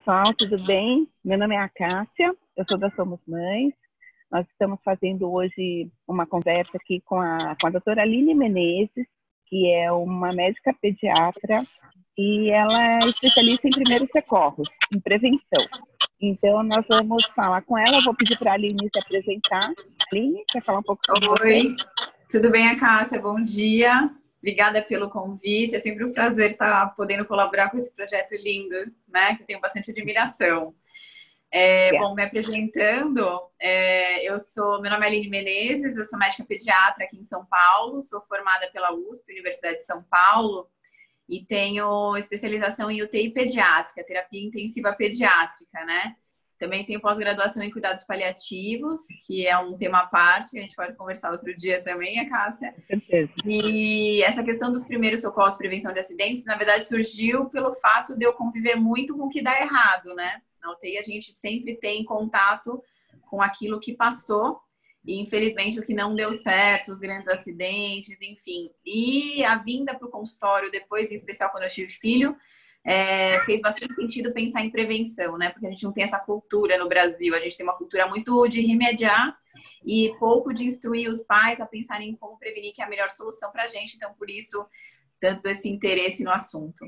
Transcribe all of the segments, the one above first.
pessoal, tudo bem? Meu nome é Acácia, eu sou da Somos Mães. Nós estamos fazendo hoje uma conversa aqui com a doutora Aline Menezes, que é uma médica pediatra e ela é especialista em primeiros socorros, em prevenção. Então, nós vamos falar com ela, eu vou pedir para a Aline se apresentar. Aline, quer falar um pouco sobre você? Oi, tudo bem, Acácia? Bom dia. Obrigada pelo convite. É sempre um prazer estar podendo colaborar com esse projeto lindo, né? Que eu tenho bastante admiração. Bom, me apresentando, meu nome é Aline Menezes, eu sou médica pediatra aqui em São Paulo, sou formada pela USP, Universidade de São Paulo, e tenho especialização em UTI pediátrica, terapia intensiva pediátrica, né? Também tenho pós-graduação em cuidados paliativos, que é um tema à parte, que a gente pode conversar outro dia também, Cássia. Com certeza. E essa questão dos primeiros socorros, prevenção de acidentes, na verdade surgiu pelo fato de eu conviver muito com o que dá errado, né? Na UTI a gente sempre tem contato com aquilo que passou e, infelizmente, o que não deu certo, os grandes acidentes, enfim. E a vinda para o consultório depois, em especial quando eu tive filho, fez bastante sentido pensar em prevenção, né? Porque a gente não tem essa cultura no Brasil. A gente tem uma cultura muito de remediar e pouco de instruir os pais a pensarem em como prevenir, que é a melhor solução para a gente. Então, por isso, tanto esse interesse no assunto.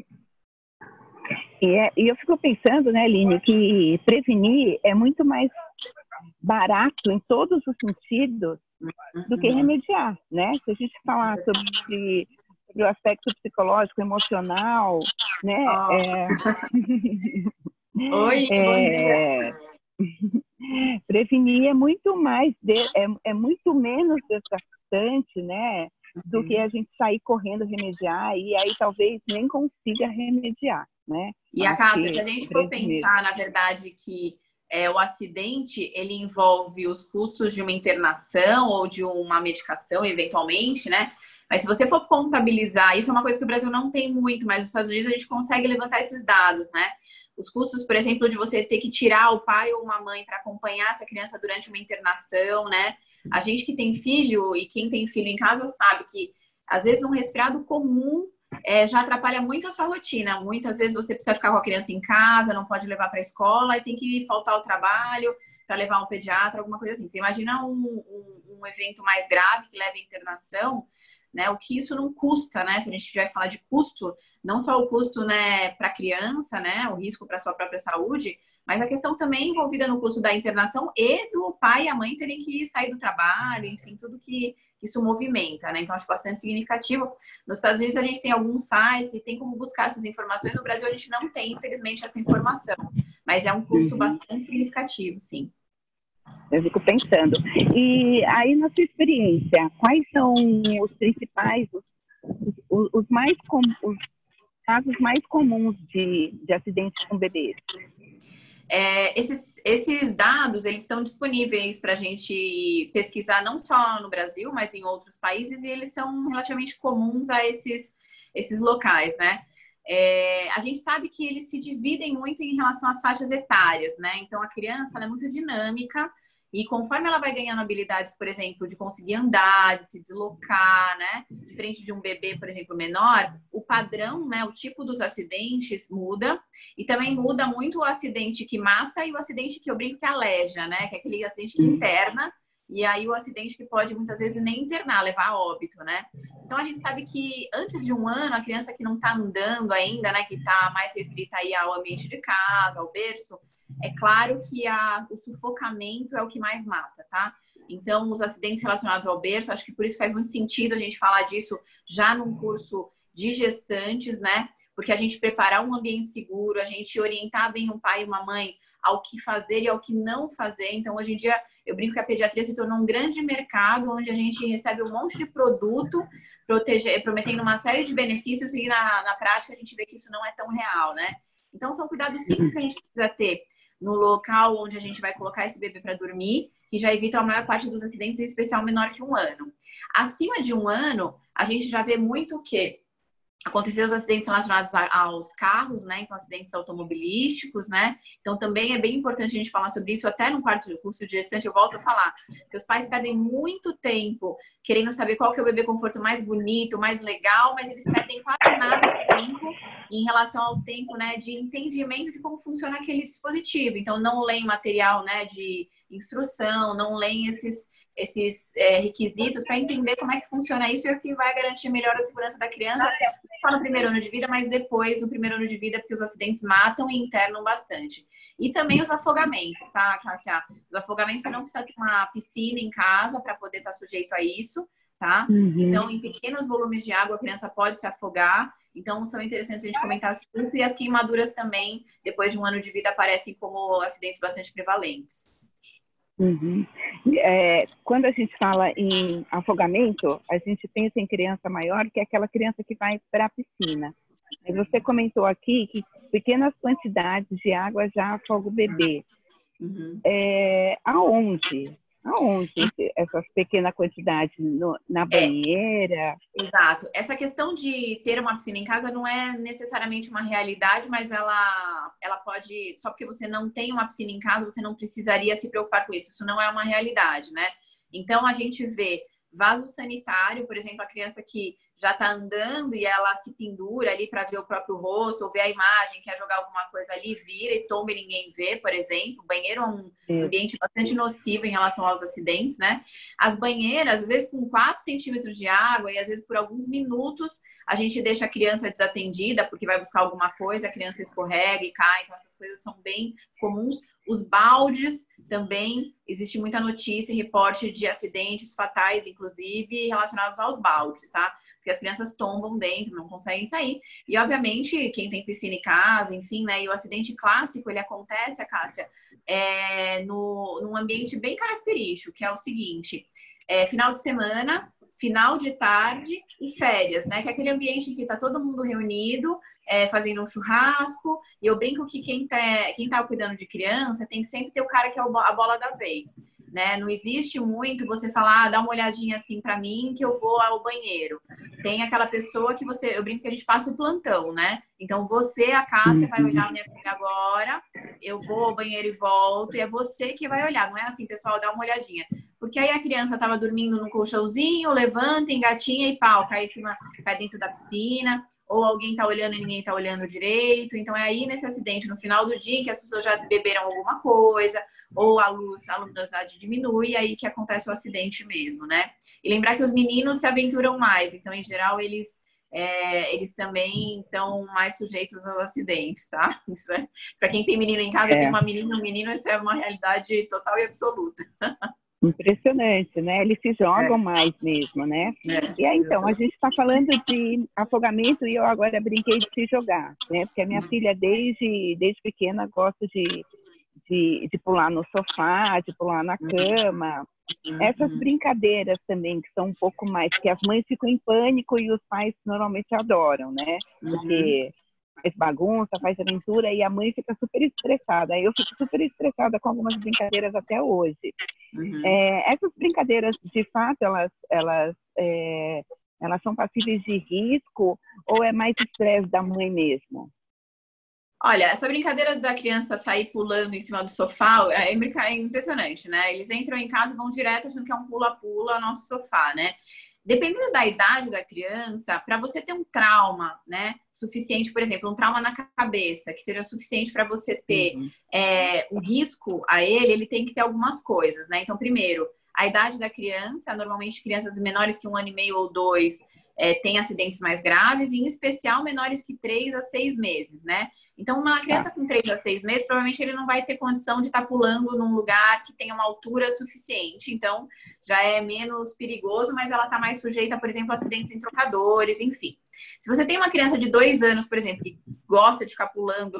E eu fico pensando, né, Aline, que prevenir é muito mais barato em todos os sentidos do que remediar, né? Se a gente falar sobre o aspecto psicológico, emocional, né? Oi, bom dia. Prevenir é muito mais, é muito menos desgastante, né? Do que a gente sair correndo remediar e aí talvez nem consiga remediar, né? E a Cássia, se a gente for pensar, na verdade, que o acidente, ele envolve os custos de uma internação ou de uma medicação, eventualmente, né? Mas se você for contabilizar, isso é uma coisa que o Brasil não tem muito, mas nos Estados Unidos a gente consegue levantar esses dados, né? Os custos, por exemplo, de você ter que tirar o pai ou uma mãe para acompanhar essa criança durante uma internação, né? A gente que tem filho e quem tem filho em casa sabe que, às vezes, um resfriado comum já atrapalha muito a sua rotina. Muitas vezes você precisa ficar com a criança em casa, não pode levar para a escola e tem que faltar ao trabalho para levar um pediatra, alguma coisa assim. Você imagina um evento mais grave que leva à internação, né? O que isso não custa, né? Se a gente tiver que falar de custo, não só o custo, né, para a criança, né, o risco para a sua própria saúde, mas a questão também envolvida no custo da internação e do pai e a mãe terem que sair do trabalho, enfim, tudo que isso movimenta, né? Então, acho bastante significativo. Nos Estados Unidos, a gente tem alguns sites e tem como buscar essas informações. No Brasil, a gente não tem, infelizmente, essa informação. Mas é um custo bastante significativo, sim. Eu fico pensando. E aí, na sua experiência, quais são os principais, os casos mais comuns de acidentes com bebês? Esses dados, eles estão disponíveis para a gente pesquisar não só no Brasil, mas em outros países, e eles são relativamente comuns a esses locais, né? A gente sabe que eles se dividem muito em relação às faixas etárias, né? Então, a criança, ela é muito dinâmica e conforme ela vai ganhando habilidades, por exemplo, de conseguir andar, de se deslocar, né? Diferente de um bebê, por exemplo, menor, o padrão, né? O tipo dos acidentes muda e também muda muito o acidente que mata e o acidente que eu brinco que aleja, né? Que é aquele acidente que interna e aí o acidente que pode muitas vezes nem internar, levar a óbito, né? Então a gente sabe que antes de 1 ano, a criança que não está andando ainda, né? Que está mais restrita aí ao ambiente de casa, ao berço, é claro que o sufocamento é o que mais mata, tá? Então, os acidentes relacionados ao berço, acho que por isso faz muito sentido a gente falar disso já num curso de gestantes, né? Porque a gente preparar um ambiente seguro, a gente orientar bem um pai e uma mãe ao que fazer e ao que não fazer. Então, hoje em dia, eu brinco que a pediatria se tornou um grande mercado onde a gente recebe um monte de produto prometendo uma série de benefícios e na prática a gente vê que isso não é tão real, né? Então, são cuidados simples que a gente precisa ter no local onde a gente vai colocar esse bebê para dormir, que já evita a maior parte dos acidentes, em especial menor que 1 ano. Acima de 1 ano, a gente já vê muito que Acontecer os acidentes relacionados aos carros, né? Então, acidentes automobilísticos, né? Então, também é bem importante a gente falar sobre isso. Até no quarto de curso de gestante, eu volto a falar que os pais perdem muito tempo querendo saber qual que é o bebê conforto mais bonito, mais legal, mas eles perdem quase nada de tempo em relação ao tempo, né? De entendimento de como funciona aquele dispositivo. Então, não leem material, né? De instrução, não leem esses requisitos para entender como é que funciona isso e o que vai garantir melhor a segurança da criança, não só no primeiro ano de vida, mas depois do primeiro ano de vida, porque os acidentes matam e internam bastante. E também os afogamentos, tá, Cássia? Os afogamentos, você não precisa ter uma piscina em casa para poder estar sujeito a isso, tá? Então, em pequenos volumes de água, a criança pode se afogar. Então, são interessantes a gente comentar sobre isso. E as queimaduras também, depois de um ano de vida, aparecem como acidentes bastante prevalentes. Quando a gente fala em afogamento, a gente pensa em criança maior, que é aquela criança que vai para a piscina. Mas você comentou aqui que pequenas quantidades de água já afogam o bebê. Aonde essas pequenas quantidades? Na banheira? Exato. Essa questão de ter uma piscina em casa não é necessariamente uma realidade, mas ela pode... Só porque você não tem uma piscina em casa, você não precisaria se preocupar com isso. Isso não é uma realidade, né? Então, a gente vê vaso sanitário, por exemplo, a criança que já está andando e ela se pendura ali para ver o próprio rosto, ou ver a imagem, quer jogar alguma coisa ali, vira e toma e ninguém vê, por exemplo. O banheiro é um ambiente bastante nocivo em relação aos acidentes, né? As banheiras, às vezes com 4 centímetros de água e às vezes por alguns minutos, a gente deixa a criança desatendida porque vai buscar alguma coisa, a criança escorrega e cai. Então, essas coisas são bem comuns. Os baldes também, existe muita notícia e reporte de acidentes fatais, inclusive, relacionados aos baldes, tá? Porque as crianças tombam dentro, não conseguem sair. E, obviamente, quem tem piscina em casa, enfim, né? E o acidente clássico, ele acontece, Cássia, num ambiente bem característico, que é o seguinte, final de semana, final de tarde e férias, né? Que é aquele ambiente em que tá todo mundo reunido, fazendo um churrasco. E eu brinco que quem tá cuidando de criança tem que sempre ter o cara que é a bola da vez, né? Não existe muito você falar, dá uma olhadinha assim para mim que eu vou ao banheiro. Tem aquela pessoa que eu brinco que a gente passa o plantão, né? Então você, a Cássia, vai olhar minha filha agora, eu vou ao banheiro e volto, e é você que vai olhar. Não é assim, pessoal, dá uma olhadinha. Porque aí a criança tava dormindo no colchãozinho, levanta, engatinha e pau, cai dentro da piscina, ou alguém tá olhando e ninguém tá olhando direito. Então é aí nesse acidente, no final do dia, que as pessoas já beberam alguma coisa, ou a luminosidade diminui, e aí que acontece o acidente mesmo, né? E lembrar que os meninos se aventuram mais, então em geral eles também estão mais sujeitos aos acidentes, tá? Isso é, para quem tem menino em casa, tem uma menina, um menino, isso é uma realidade total e absoluta. Impressionante, né? Eles se jogam mais mesmo, né? E aí, então, a gente está falando de afogamento e eu agora brinquei de se jogar, né? Porque a minha filha, desde pequena, gosta de pular no sofá, de pular na cama. Essas brincadeiras também, que são um pouco mais, que as mães ficam em pânico e os pais normalmente adoram, né? Porque faz bagunça, faz aventura e a mãe fica super estressada. Eu fico super estressada com algumas brincadeiras até hoje. Essas brincadeiras, de fato, elas são passíveis de risco ou é mais estresse da mãe mesmo? Olha, essa brincadeira da criança sair pulando em cima do sofá é impressionante, né? Eles entram em casa e vão direto achando que é um pula-pula nosso sofá, né? Dependendo da idade da criança, para você ter um trauma, né, suficiente, por exemplo, um trauma na cabeça, que seja suficiente para você ter um risco a ele tem que ter algumas coisas, né? Então, primeiro, a idade da criança, normalmente crianças menores que 1 ano e meio ou 2 têm acidentes mais graves, e em especial menores que 3 a 6 meses, né? Então, uma criança com 3 a 6 meses, provavelmente ele não vai ter condição de estar pulando num lugar que tenha uma altura suficiente. Então, já é menos perigoso, mas ela está mais sujeita, por exemplo, a acidentes em trocadores, enfim. Se você tem uma criança de 2 anos, por exemplo, que gosta de ficar pulando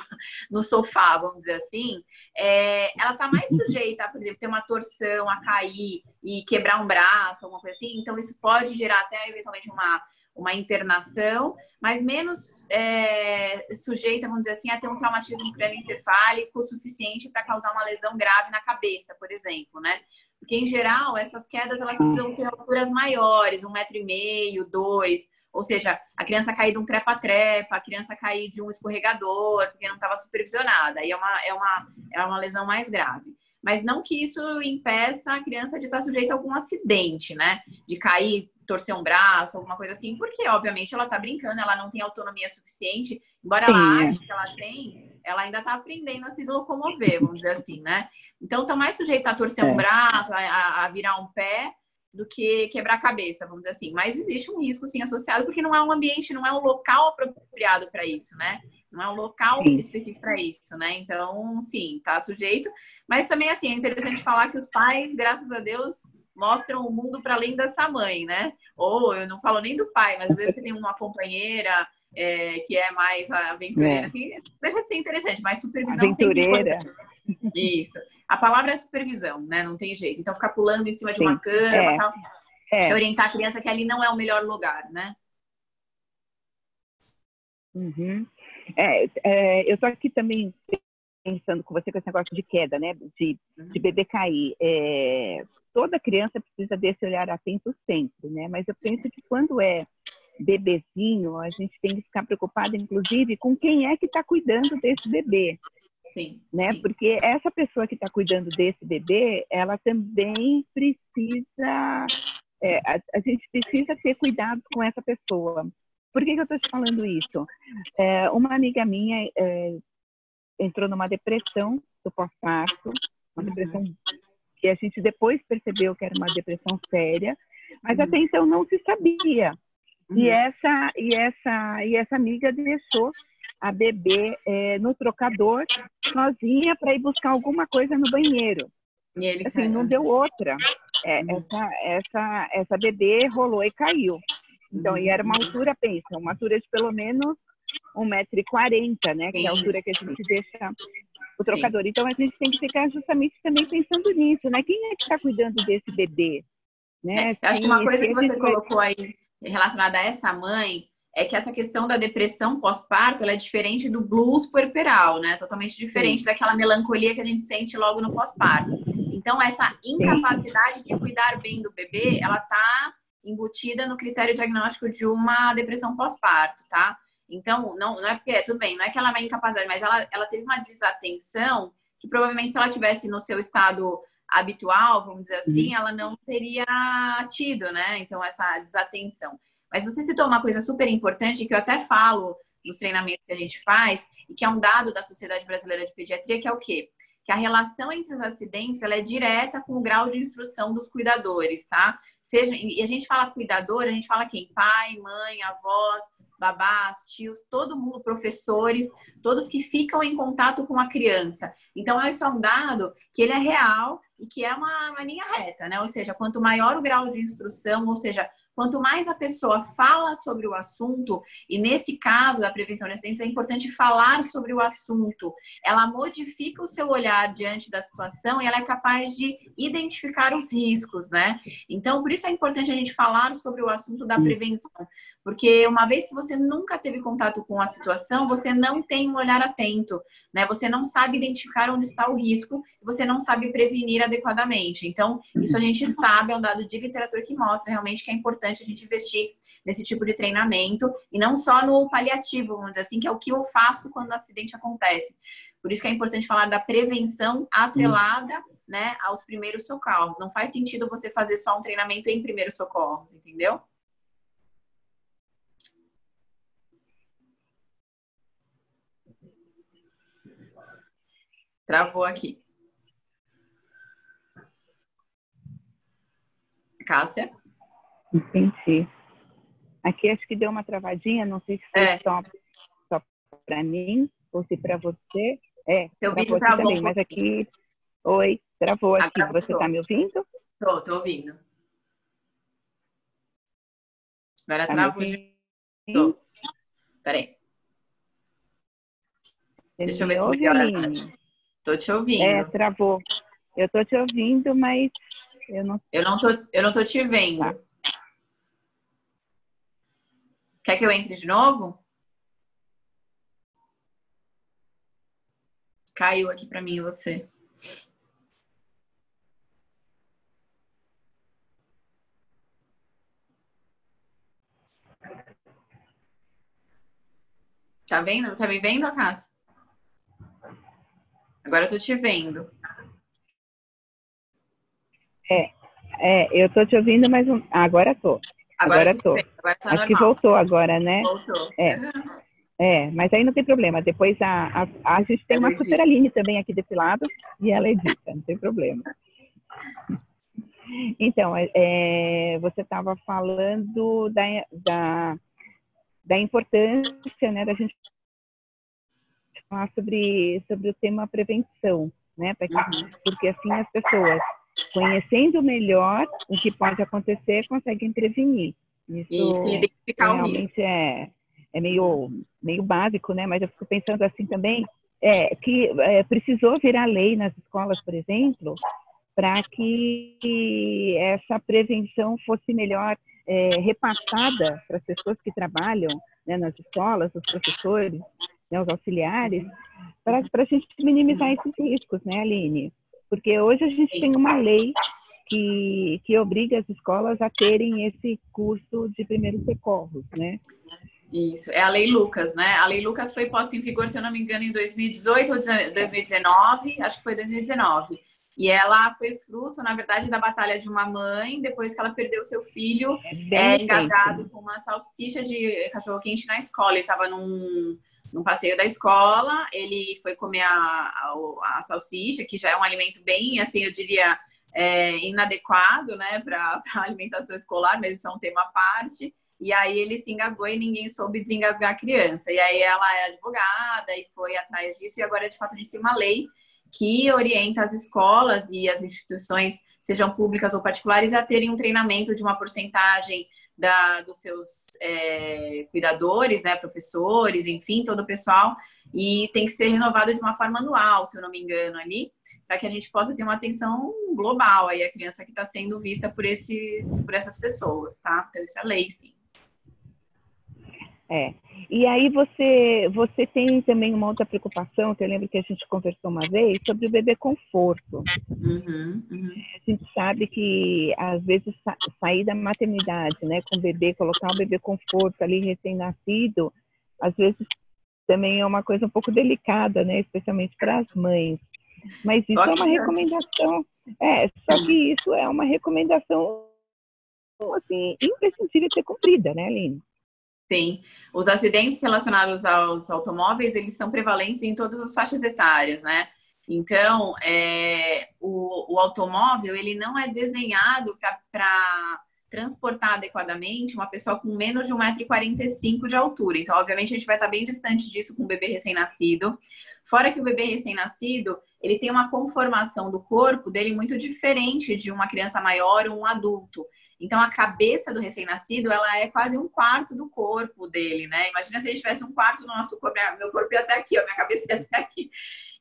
no sofá, vamos dizer assim, ela está mais sujeita a, por exemplo, ter uma torção, a cair e quebrar um braço, alguma coisa assim. Então, isso pode gerar até, eventualmente, uma internação, mas menos sujeita, vamos dizer assim, a ter um traumatismo crânioencefálico suficiente para causar uma lesão grave na cabeça, por exemplo, né? Porque, em geral, essas quedas, elas precisam ter alturas maiores, 1,5 m, 2. Ou seja, a criança cair de um trepa-trepa, a criança cair de um escorregador, porque não estava supervisionada. Aí é uma lesão mais grave. Mas não que isso impeça a criança de estar sujeita a algum acidente, né? De cair, torcer um braço, alguma coisa assim, porque, obviamente, ela está brincando, ela não tem autonomia suficiente. Embora ela ache que ela tem, ela ainda está aprendendo a se locomover, vamos dizer assim, né? Então, está mais sujeita a torcer um braço, a virar um pé, do que quebrar a cabeça, vamos dizer assim. Mas existe um risco, sim, associado, porque não é um ambiente, não é um local apropriado para isso, né? Não é um local específico para isso, né? Então, sim, tá sujeito. Mas também, assim, é interessante falar que os pais, graças a Deus, mostram o mundo para além dessa mãe, né? Ou eu não falo nem do pai, mas às vezes você tem uma companheira que é mais aventureira, assim, deixa de ser interessante, mas supervisão sempre importante. Isso. A palavra é supervisão, né? Não tem jeito. Então, ficar pulando em cima de uma cama e tal. Acho que orientar a criança que ali não é o melhor lugar, né? Eu tô aqui também pensando com você com esse negócio de queda, né? De bebê cair. Toda criança precisa desse olhar atento sempre, né? Mas eu penso que quando é bebezinho, a gente tem que ficar preocupado, inclusive, com quem é que está cuidando desse bebê. Sim, né? sim. Porque essa pessoa que está cuidando desse bebê, ela também precisa... a gente precisa ter cuidado com essa pessoa. Por que eu estou te falando isso? Uma amiga minha entrou numa depressão do pós-parto, uma depressão que a gente depois percebeu que era uma depressão séria, mas até então não se sabia. E essa amiga deixou a bebê no trocador sozinha para ir buscar alguma coisa no banheiro. E ele assim, não deu outra. Essa bebê rolou e caiu. Então, e era uma altura, pensa, uma altura de pelo menos 1,40 m, né? Que é a altura que a gente deixa o trocador. Então, a gente tem que ficar justamente também pensando nisso, né? Quem é que está cuidando desse bebê? Né? Eu acho que uma coisa que você colocou aí relacionada a essa mãe é que essa questão da depressão pós-parto, ela é diferente do blues puerperal, né? Totalmente diferente daquela melancolia que a gente sente logo no pós-parto. Então, essa incapacidade de cuidar bem do bebê, ela tá embutida no critério diagnóstico de uma depressão pós-parto, tá? Então, não é porque, tudo bem, não é que ela é uma incapacidade, mas ela teve uma desatenção que provavelmente se ela tivesse no seu estado habitual, vamos dizer assim, ela não teria tido, né? Então, essa desatenção. Mas você citou uma coisa super importante que eu até falo nos treinamentos que a gente faz, e que é um dado da Sociedade Brasileira de Pediatria, que é o quê? Que a relação entre os acidentes, ela é direta com o grau de instrução dos cuidadores, tá? E a gente fala cuidador, a gente fala quem? Pai, mãe, avós, babás, tios, todo mundo, professores, todos que ficam em contato com a criança. Então, esse é um dado que ele é real e que é uma linha reta, né? Ou seja, quanto maior o grau de instrução, ou seja, quanto mais a pessoa fala sobre o assunto, e nesse caso da prevenção de acidentes, é importante falar sobre o assunto. Ela modifica o seu olhar diante da situação e ela é capaz de identificar os riscos, né? Então, por isso é importante a gente falar sobre o assunto da prevenção. Porque uma vez que você nunca teve contato com a situação, você não tem um olhar atento, né? Você não sabe identificar onde está o risco, você não sabe prevenir adequadamente. Então, isso a gente sabe, é um dado de literatura que mostra realmente que é importante a gente investir nesse tipo de treinamento e não só no paliativo, vamos dizer assim, que é o que eu faço quando o acidente acontece. Por isso que é importante falar da prevenção atrelada, né, aos primeiros socorros. Não faz sentido você fazer só um treinamento em primeiros socorros, entendeu? Travou aqui. Cássia? Entendi. Aqui acho que deu uma travadinha, não sei se foi só para mim ou se para você. Seu travou vídeo aqui também, mas aqui... Oi, travou aqui. Você está me ouvindo? Tô ouvindo. Agora travou de... Peraí. Deixa eu ver se melhora. Tô te ouvindo. Travou. Eu tô te ouvindo, mas eu não... Eu não tô te vendo. Tá. Quer que eu entre de novo? Caiu aqui para mim você. Tá vendo? Tá me vendo, Cássio? Agora eu tô te vendo. Eu tô te ouvindo, mas agora tô. Agora tô. Agora tá Acho normal. que voltou agora, né? Voltou. Mas aí não tem problema. Depois a gente tem uma super Aline também aqui desse lado e ela edita, não tem problema. Então, você estava falando da importância, né, da gente falar sobre o tema prevenção, né? Porque assim as pessoas, conhecendo melhor o que pode acontecer, conseguem prevenir. Isso identificar realmente é meio básico, né? Mas eu fico pensando assim também, que precisou virar lei nas escolas, por exemplo, para que essa prevenção fosse melhor repassada para as pessoas que trabalham, né, nas escolas, os professores, né, os auxiliares, para a gente minimizar esses riscos, né, Aline? Porque hoje a gente tem uma lei que obriga as escolas a terem esse curso de primeiros socorros, né? Isso, é a Lei Lucas, né? A Lei Lucas foi posta em vigor, se eu não me engano, em 2018 ou 2019, acho que foi 2019. E ela foi fruto, na verdade, da batalha de uma mãe, depois que ela perdeu seu filho engasgado com uma salsicha de cachorro-quente na escola. Ele estava num passeio da escola, ele foi comer a salsicha, que já é um alimento bem, assim, eu diria, inadequado, né, para a alimentação escolar, mas isso é um tema à parte. E aí ele se engasgou e ninguém soube desengasgar a criança. E aí ela é advogada e foi atrás disso. E agora, de fato, a gente tem uma lei que orienta as escolas e as instituições, sejam públicas ou particulares, a terem um treinamento de uma porcentagem dos seus cuidadores, né, professores, enfim, todo o pessoal. E tem que ser renovado de uma forma anual, se eu não me engano, ali, para que a gente possa ter uma atenção global aí a criança que está sendo vista por essas pessoas, tá? Então, isso é lei, sim. E aí você tem também uma outra preocupação, que eu lembro que a gente conversou uma vez, sobre o bebê conforto. A gente sabe que, às vezes, sair da maternidade, né, com o bebê, colocar o bebê conforto ali, recém-nascido, às vezes também é uma coisa um pouco delicada, né, especialmente para as mães. Mas isso é uma recomendação, só que isso é uma recomendação, assim, imprescindível de ser cumprida, né, Aline? Sim, os acidentes relacionados aos automóveis, eles são prevalentes em todas as faixas etárias, né? Então, o automóvel, ele não é desenhado para transportar adequadamente uma pessoa com menos de 1,45 m de altura. Então, obviamente, a gente vai estar bem distante disso com o bebê recém-nascido. Fora que o bebê recém-nascido, ele tem uma conformação do corpo dele muito diferente de uma criança maior ou um adulto. Então, a cabeça do recém-nascido, ela é quase um quarto do corpo dele, né? Imagina se a gente tivesse um quarto do nosso corpo, meu corpo ia até aqui, minha cabeça ia até aqui.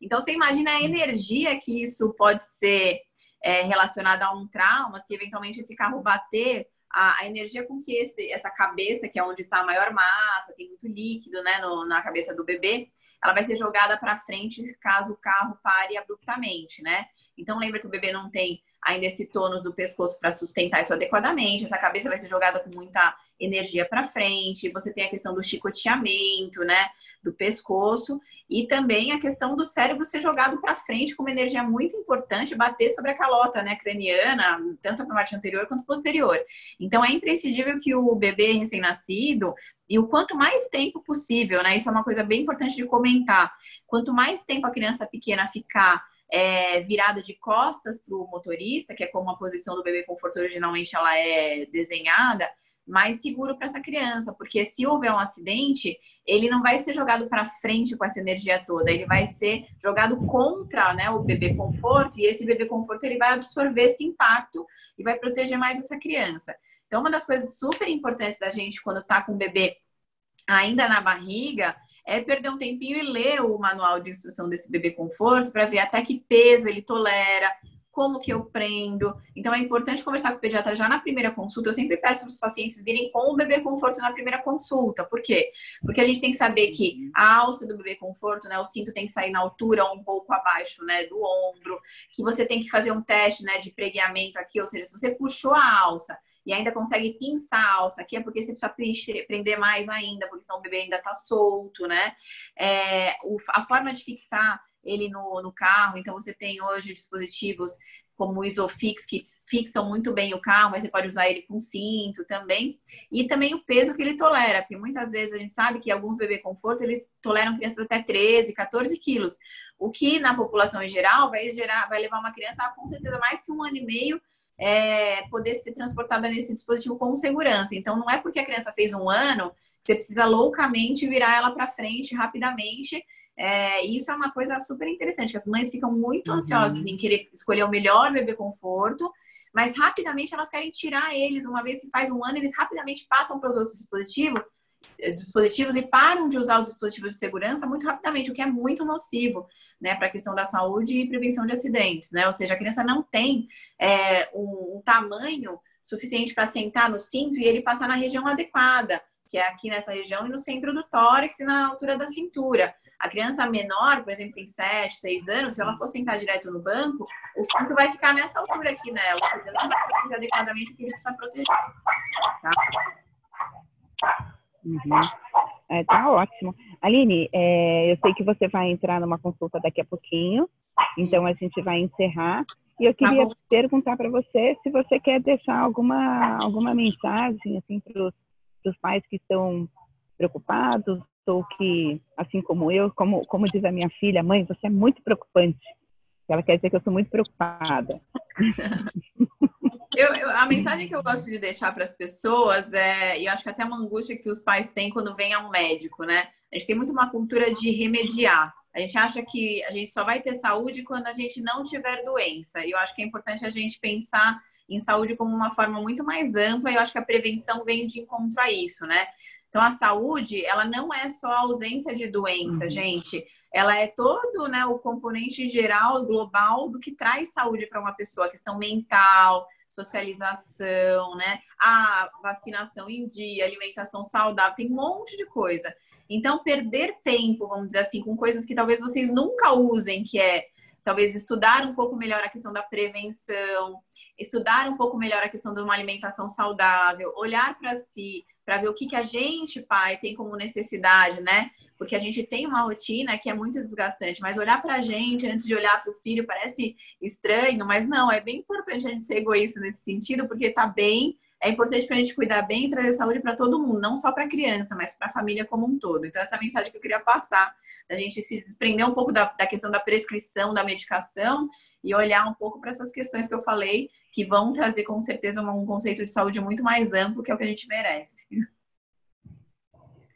Então, você imagina a energia que isso pode ser relacionada a um trauma, se eventualmente esse carro bater, a energia com que essa cabeça, que é onde está a maior massa, tem muito líquido, né, na cabeça do bebê, ela vai ser jogada para frente caso o carro pare abruptamente, né? Então, lembra que o bebê não tem ainda esse tônus do pescoço para sustentar isso adequadamente, essa cabeça vai ser jogada com muita energia para frente, você tem a questão do chicoteamento, né, do pescoço, e também a questão do cérebro ser jogado para frente com uma energia muito importante, bater sobre a calota, né, craniana, tanto a parte anterior quanto posterior. Então, é imprescindível que o bebê recém-nascido, e o quanto mais tempo possível, né, isso é uma coisa bem importante de comentar, quanto mais tempo a criança pequena ficar virada de costas para o motorista, que é como a posição do bebê conforto originalmente ela é desenhada, mais seguro para essa criança, porque se houver um acidente, ele não vai ser jogado para frente com essa energia toda, ele vai ser jogado contra, né, o bebê conforto, e esse bebê conforto ele vai absorver esse impacto e vai proteger mais essa criança. Então, uma das coisas super importantes da gente quando está com o bebê ainda na barriga é perder um tempinho e ler o manual de instrução desse bebê conforto para ver até que peso ele tolera, como que eu prendo. Então, é importante conversar com o pediatra já na primeira consulta. Eu sempre peço para os pacientes virem com o bebê conforto na primeira consulta. Por quê? Porque a gente tem que saber que a alça do bebê conforto, né, o cinto tem que sair na altura um pouco abaixo, né, do ombro, que você tem que fazer um teste, né, de pregueamento aqui, ou seja, se você puxou a alça e ainda consegue pinçar a alça aqui, é porque você precisa prender mais ainda, porque senão o bebê ainda tá solto, né? A forma de fixar ele no carro, então você tem hoje dispositivos como o Isofix, que fixam muito bem o carro, mas você pode usar ele com cinto também, e também o peso que ele tolera, porque muitas vezes a gente sabe que alguns bebê conforto, eles toleram crianças até 13, 14 quilos, o que na população em geral vai levar uma criança a, com certeza, mais que 1 ano e meio, poder ser transportada nesse dispositivo com segurança. Então, não é porque a criança fez 1 ano que você precisa loucamente virar ela para frente rapidamente. Isso é uma coisa super interessante, que as mães ficam muito ansiosas em querer escolher o melhor bebê conforto, mas rapidamente elas querem tirar eles. Uma vez que faz 1 ano, eles rapidamente passam para os outros dispositivos e param de usar os dispositivos de segurança muito rapidamente, o que é muito nocivo, né, para a questão da saúde e prevenção de acidentes, né? Ou seja, a criança não tem um tamanho suficiente para sentar no cinto e ele passar na região adequada, que é aqui nessa região e no centro do tórax e na altura da cintura. A criança menor, por exemplo, tem 7, 6 anos, se ela for sentar direto no banco, o cinto vai ficar nessa altura aqui nela, ou seja, não vai proteger adequadamente o que ele precisa proteger, tá? Tá ótimo. Aline, eu sei que você vai entrar numa consulta daqui a pouquinho, então a gente vai encerrar. E eu queria perguntar para você se você quer deixar alguma mensagem assim, para os pais que estão preocupados, ou que, assim como eu, como diz a minha filha, mãe, você é muito preocupante. Ela quer dizer que eu sou muito preocupada. A mensagem que eu gosto de deixar para as pessoas e eu acho que até uma angústia que os pais têm quando vem a um médico, né? A gente tem muito uma cultura de remediar. A gente acha que a gente só vai ter saúde quando a gente não tiver doença. E eu acho que é importante a gente pensar em saúde como uma forma muito mais ampla, e eu acho que a prevenção vem de encontro a isso, né? Então, a saúde, ela não é só a ausência de doença, gente. Ela é todo, né, o componente geral, global, do que traz saúde para uma pessoa. A questão mental, socialização, né? A vacinação em dia, alimentação saudável, tem um monte de coisa. Então, perder tempo, vamos dizer assim, com coisas que talvez vocês nunca usem, que é talvez estudar um pouco melhor a questão da prevenção, estudar um pouco melhor a questão de uma alimentação saudável, olhar para si, para ver o que a gente, pai, tem como necessidade, né? Porque a gente tem uma rotina que é muito desgastante, mas olhar para a gente antes de olhar para o filho parece estranho, mas não, é bem importante a gente ser egoísta nesse sentido, porque tá bem, é importante para a gente cuidar bem e trazer saúde para todo mundo, não só para a criança, mas para a família como um todo. Então, essa é a mensagem que eu queria passar, da gente se desprender um pouco da questão da prescrição, da medicação, e olhar um pouco para essas questões que eu falei, que vão trazer com certeza um conceito de saúde muito mais amplo, que é o que a gente merece.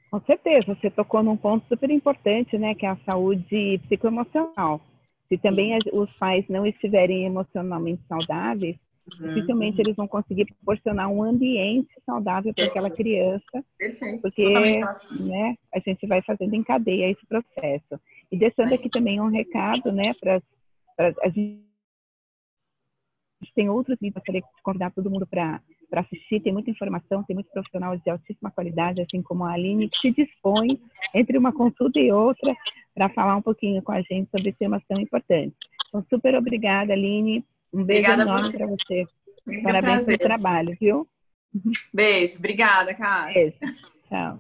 Com certeza, você tocou num ponto super importante, né, que é a saúde psicoemocional. Se também os pais não estiverem emocionalmente saudáveis, dificilmente eles vão conseguir proporcionar um ambiente saudável para aquela criança. Perfeito. Porque, né, a gente vai fazendo em cadeia esse processo. E deixando aqui também um recado, né, a gente tem outros vídeos, eu queria convidar todo mundo para assistir, tem muita informação, tem muito profissional de altíssima qualidade, assim como a Aline, que se dispõe entre uma consulta e outra para falar um pouquinho com a gente sobre temas tão importantes. Então, super obrigada, Aline. Um beijo enorme para você. Parabéns pelo trabalho, viu? Beijo. Obrigada, Cássia. Beijo. Tchau.